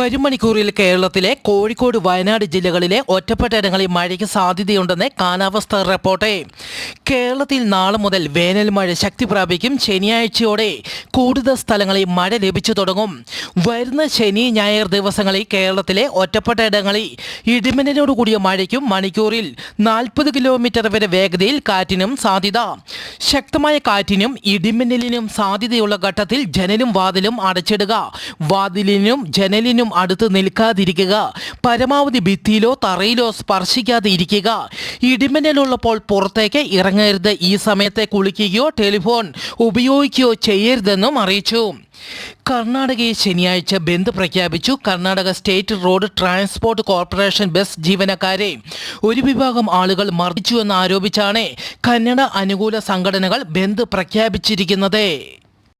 വരും മണിക്കൂറിൽ കേരളത്തിലെ കോഴിക്കോട് വയനാട് ജില്ലകളിലെ ഒറ്റപ്പെട്ടയിടങ്ങളിൽ മഴയ്ക്ക് സാധ്യതയുണ്ടെന്ന് കാലാവസ്ഥാ റിപ്പോർട്ട്. കേരളത്തിൽ നാളെ മുതൽ വേനൽ മഴ ശക്തി പ്രാപിക്കും. ശനിയാഴ്ചയോടെ കൂടുതൽ സ്ഥലങ്ങളിൽ മഴ ലഭിച്ചു തുടങ്ങും. വരുന്ന ശനി ഞായർ ദിവസങ്ങളിൽ കേരളത്തിലെ ഒറ്റപ്പെട്ടയിടങ്ങളിൽ ഇടിമിന്നലോട് കൂടിയ മഴയ്ക്കും മണിക്കൂറിൽ 40 കിലോമീറ്റർ വരെ വേഗതയിൽ കാറ്റിനും സാധ്യത. ശക്തമായ കാറ്റിനും ഇടിമിന്നലിനും സാധ്യതയുള്ള ഘട്ടത്തിൽ ജനലും വാതിലും അടച്ചിടുക. വാതിലിനും ജനലിനും അടുത്ത് നിൽക്കാതിരിക്കുക. പരമാവധി ഭിത്തിയിലോ തറയിലോ സ്പർശിക്കാതെ ഇരിക്കുക. ഇടിമിന്നലുള്ളപ്പോൾ പുറത്തേക്ക് ഇറങ്ങരുത്. ഈ സമയത്തെ കുളിക്കുകയോ ടെലിഫോൺ ഉപയോഗിക്കുകയോ ചെയ്യരുതെന്നും അറിയിച്ചു. കർണാടകയിൽ ശനിയാഴ്ച ബന്ദ് പ്രഖ്യാപിച്ചു. Karnataka state road transport corporation bus ജീവനക്കാരെ ഒരു വിഭാഗം ആളുകൾ മർദ്ദിച്ചുവെന്ന് ആരോപിച്ചാണ് കന്നഡ അനുകൂല സംഘടനകൾ ബന്ദ് പ്രഖ്യാപിച്ചിരിക്കുന്നത്.